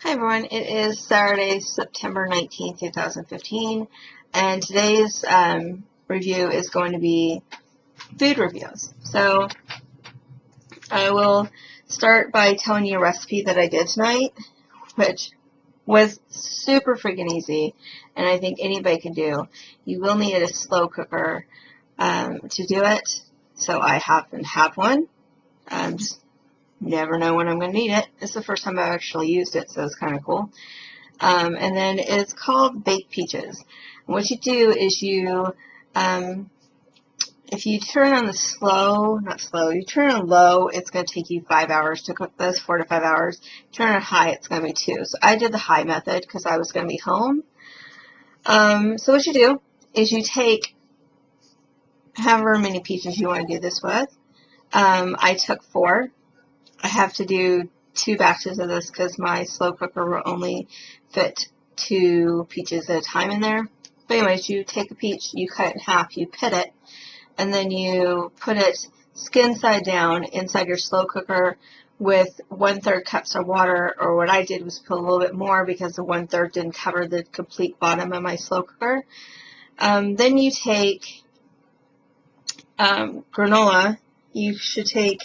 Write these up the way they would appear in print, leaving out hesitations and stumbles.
Hi everyone, it is Saturday, September 19th, 2015, and today's review is going to be food reviews. So I will start by telling you a recipe that I did tonight, which was super freaking easy, and I think anybody can do. You will need a slow cooker to do it, so I happen to have one. Just never know when I'm going to need it. It's the first time I've actually used it, so it's kind of cool. And then it's called baked peaches. And what you do is if you turn on you turn on low, it's going to take you 5 hours to cook this, 4 to 5 hours. Turn on high, it's going to be 2. So I did the high method because I was going to be home. So what you do is you take however many peaches you want to do this with. I took 4. I have to do 2 batches of this because my slow cooker will only fit 2 peaches at a time in there. But anyways, you take a peach, you cut it in half, you pit it, and then you put it skin side down inside your slow cooker with 1/3 cups of water, or what I did was put a little bit more because the 1/3 didn't cover the complete bottom of my slow cooker. Then you take granola. You should take,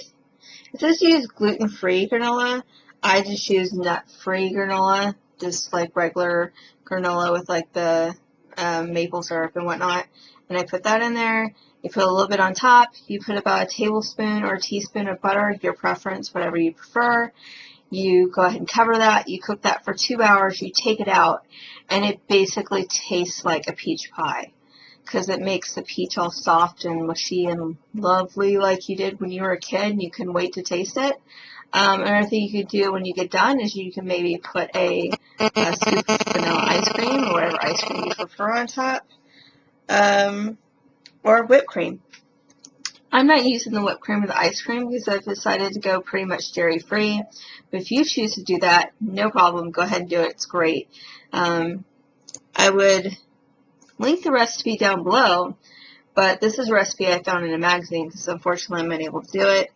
it says use gluten-free granola. I just use nut-free granola, just like regular granola with like the maple syrup and whatnot. And I put that in there. You put a little bit on top. You put about a tablespoon or a teaspoon of butter, your preference, whatever you prefer. You go ahead and cover that. You cook that for 2 hours. You take it out, and it basically tastes like a peach pie, because it makes the peach all soft and mushy and lovely like you did when you were a kid and you couldn't wait to taste it. Another thing you could do when you get done is you can maybe put a scoop of vanilla ice cream or whatever ice cream you prefer on top, or whipped cream. I'm not using the whipped cream or the ice cream because I've decided to go pretty much dairy-free. But if you choose to do that, no problem. Go ahead and do it. It's great. I would link the recipe down below, but this is a recipe I found in a magazine because unfortunately I'm unable to do it.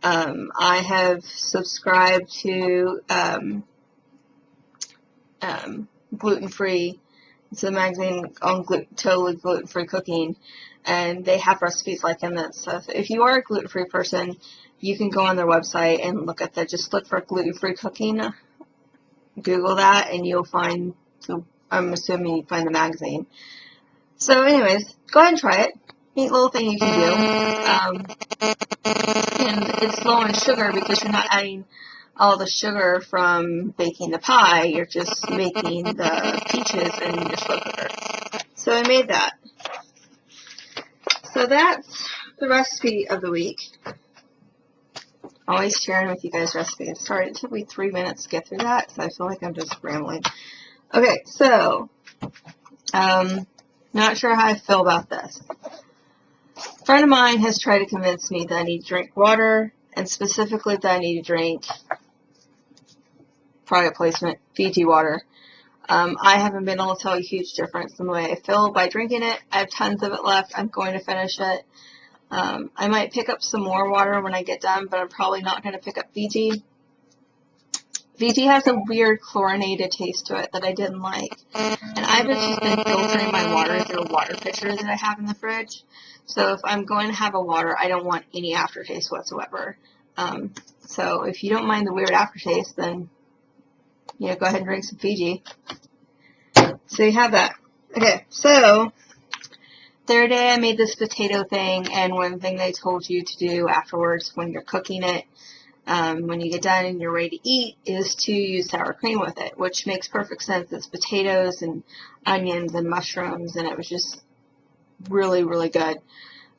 I have subscribed to Gluten-Free. It's a magazine on totally gluten-free cooking, and they have recipes like in that stuff. If you are a gluten-free person, you can go on their website and look at that. Just look for gluten-free cooking, Google that, and you'll find, I'm assuming you find the magazine. So anyways, go ahead and try it. Neat little thing you can do. And it's low in sugar because you're not adding all the sugar from baking the pie. You're just making the peaches in your slow cooker. So I made that. So that's the recipe of the week. Always sharing with you guys recipes. Sorry, it took me 3 minutes to get through that because I feel like I'm just rambling. Okay, so not sure how I feel about this. A friend of mine has tried to convince me that I need to drink water, and specifically that I need to drink, product placement, Fiji water. I haven't been able to tell a huge difference in the way I feel by drinking it. I have tons of it left. I'm going to finish it. I might pick up some more water when I get done, but I'm probably not going to pick up Fiji. Fiji has a weird chlorinated taste to it that I didn't like. And I've just been filtering my water through a water pitcher that I have in the fridge. So if I'm going to have a water, I don't want any aftertaste whatsoever. So if you don't mind the weird aftertaste, then go ahead and drink some Fiji. So you have that. Okay, so third day I made this potato thing, and one thing they told you to do afterwards when you're cooking it, when you get done and you're ready to eat, is to use sour cream with it, which makes perfect sense. It's potatoes and onions and mushrooms, and it was just really, really good.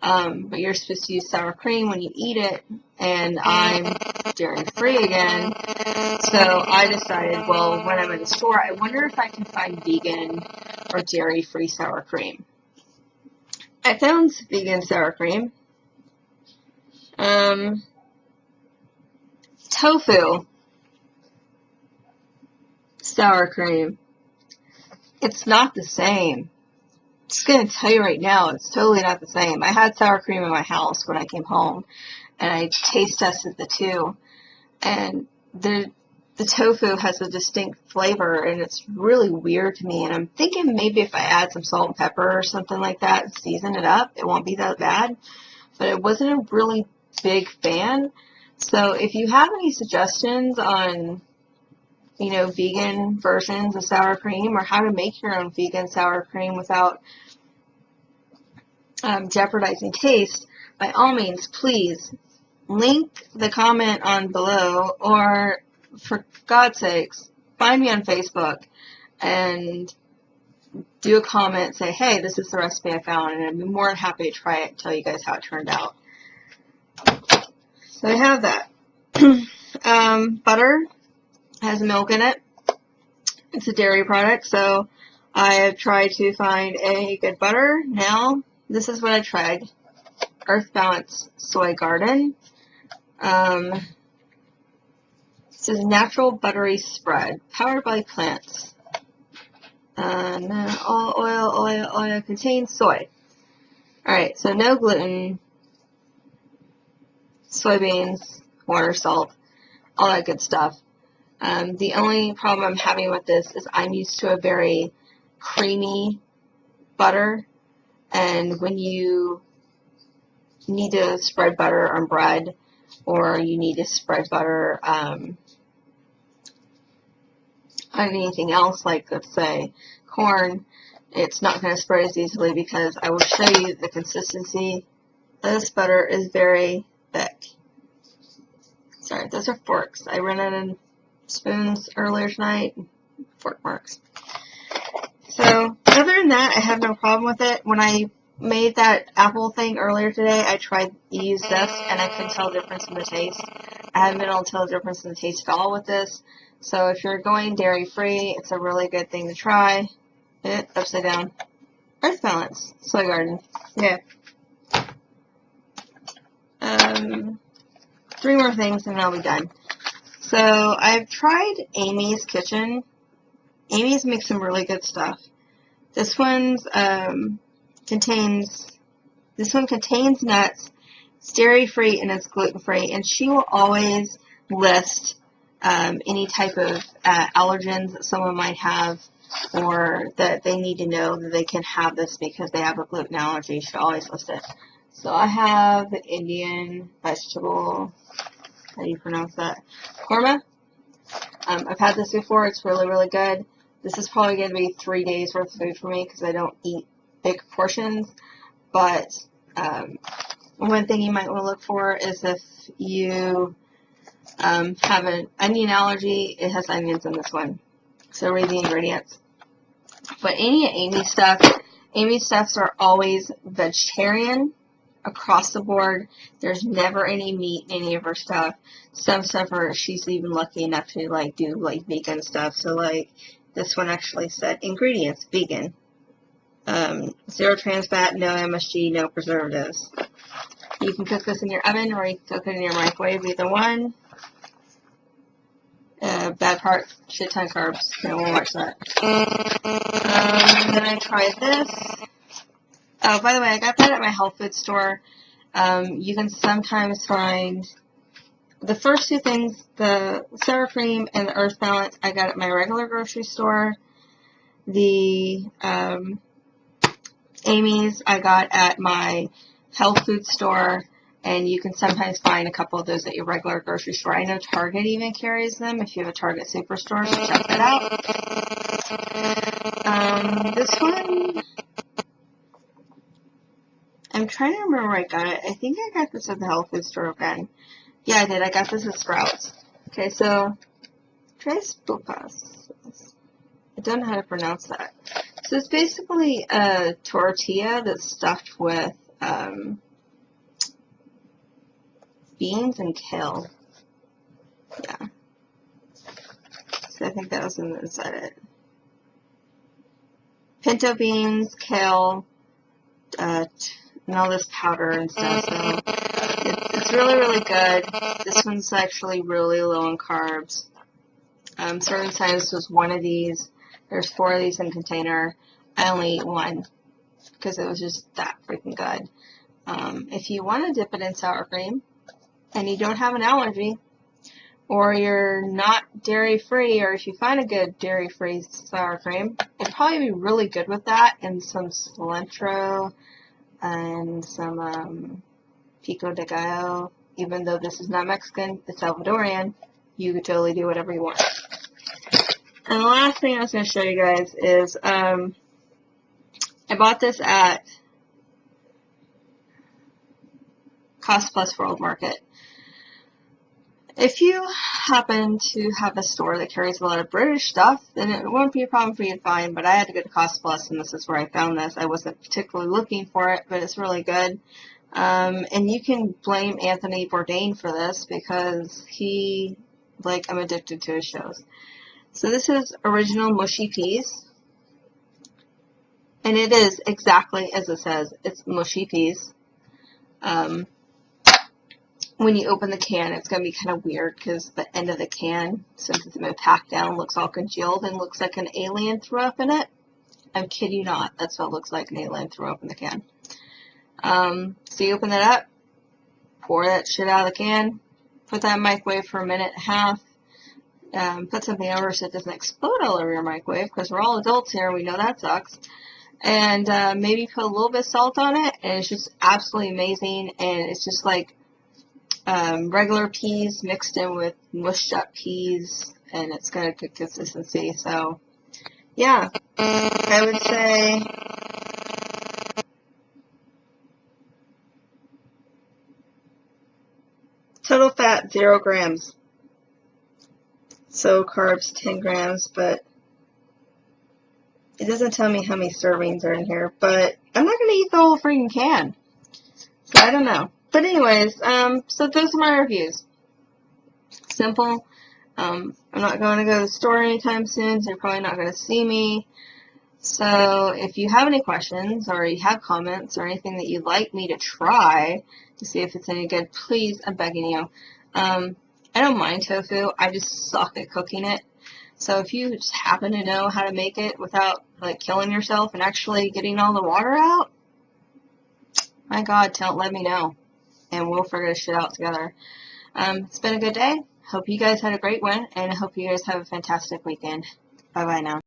But you're supposed to use sour cream when you eat it, and I'm dairy-free again, so I decided, well, when I'm in the store, I wonder if I can find vegan or dairy-free sour cream. I found vegan sour cream. Tofu sour cream. It's not the same. I'm just going to tell you right now, it's totally not the same. I had sour cream in my house when I came home, and I taste tested the two, and the tofu has a distinct flavor, and it's really weird to me. And I'm thinking maybe if I add some salt and pepper or something like that and season it up, it won't be that bad. But it wasn't a really big fan. So if you have any suggestions on, you know, vegan versions of sour cream, or how to make your own vegan sour cream without jeopardizing taste, by all means, please link the comment on below, or for God's sakes, find me on Facebook and do a comment, say, hey, this is the recipe I found, and I'd be more than happy to try it and tell you guys how it turned out. So I have that. Butter has milk in it. It's a dairy product, so I have tried to find a good butter. Now, this is what I tried. Earth Balance Soy Garden. This is natural buttery spread, powered by plants. All oil contains soy. Alright, so no gluten, soybeans, water, salt, all that good stuff. The only problem I'm having with this is I'm used to a very creamy butter, and when you need to spread butter on bread, or you need to spread butter on anything else, like, let's say, corn, it's not going to spread as easily, because I will show you the consistency. This butter is very thick. Sorry, those are forks. I ran out of spoons earlier tonight. Fork marks. So, other than that, I have no problem with it. When I made that apple thing earlier today, I tried to use this, and I couldn't tell the difference in the taste. I haven't been able to tell the difference in the taste at all with this. So if you're going dairy-free, it's a really good thing to try. Upside down. Earth Balance Soy Garden. Yeah. 3 more things and I'll be done. So I've tried Amy's Kitchen. Amy's makes some really good stuff. This one contains nuts, it's dairy-free, and it's gluten-free, and she will always list any type of allergens that someone might have, or that they need to know that they can have this because they have a gluten allergy. She'll always list it. So I have the Indian vegetable, how do you pronounce that? Korma. I've had this before. It's really, really good. This is probably going to be 3 days worth of food for me because I don't eat big portions. But one thing you might want to look for is if you have an onion allergy, it has onions in this one. So read the ingredients. But any of Amy's stuffs are always vegetarian across the board. There's never any meat in any of her stuff. Some stuff she's even lucky enough to do vegan stuff. So this one actually said ingredients vegan. 0 trans fat, no MSG, no preservatives. You can cook this in your oven or you can cook it in your microwave, either one. Bad part, shit ton of carbs. I won't watch that. Then I tried this. Oh, by the way, I got that at my health food store. You can sometimes find the first 2 things, the sour cream and the Earth Balance, I got at my regular grocery store. The Amy's I got at my health food store, and you can sometimes find a couple of those at your regular grocery store. I know Target even carries them if you have a Target Superstore, so check that out. This one, I'm trying to remember where I got it. I think I got this at the health food store again. Yeah, I did. I got this at Sprouts. Okay, so Tres Pupas. I don't know how to pronounce that. So it's basically a tortilla that's stuffed with beans and kale. Yeah. So I think that was inside it. Pinto beans, kale, and all this powder and stuff. So it's really, really good. This one's actually really low in carbs. Serving size was 1 of these. There's 4 of these in a container. I only ate 1 because it was just that freaking good. If you want to dip it in sour cream and you don't have an allergy, or you're not dairy free, or if you find a good dairy free sour cream, it'd probably be really good with that and some cilantro and some pico de gallo. Even though this is not Mexican, it's Salvadorian, you could totally do whatever you want. And the last thing I was going to show you guys is I bought this at Cost Plus World Market. If you happen to have a store that carries a lot of British stuff, then it won't be a problem for you to find, but I had to go to Cost Plus, and this is where I found this. I wasn't particularly looking for it, but it's really good. And you can blame Anthony Bourdain for this, because I'm addicted to his shows. So this is original mushy peas, and it is exactly as it says. It's mushy peas. When you open the can, it's going to be kind of weird because the end of the can, since it's been packed down, looks all congealed and looks like an alien threw up in it. I'm kidding you not. That's what it looks like, an alien threw up in the can. So you open that up, pour that shit out of the can, put that in the microwave for a minute and a half, put something over so it doesn't explode all over your microwave, because we're all adults here, we know that sucks. And maybe put a little bit of salt on it, and it's just absolutely amazing, and it's just like regular peas mixed in with mushed up peas, and it's got a good consistency. So yeah, I would say total fat 0 grams, so carbs 10 grams, but it doesn't tell me how many servings are in here, but I'm not going to eat the whole freaking can, so I don't know. But anyways, so those are my reviews. Simple. I'm not going to go to the store anytime soon, so you're probably not going to see me. So if you have any questions, or you have comments, or anything that you'd like me to try to see if it's any good, please, I'm begging you. I don't mind tofu. I just suck at cooking it. So if you just happen to know how to make it without killing yourself and actually getting all the water out, my God, let me know, and we'll figure this shit out together. It's been a good day. Hope you guys had a great one, and I hope you guys have a fantastic weekend. Bye-bye now.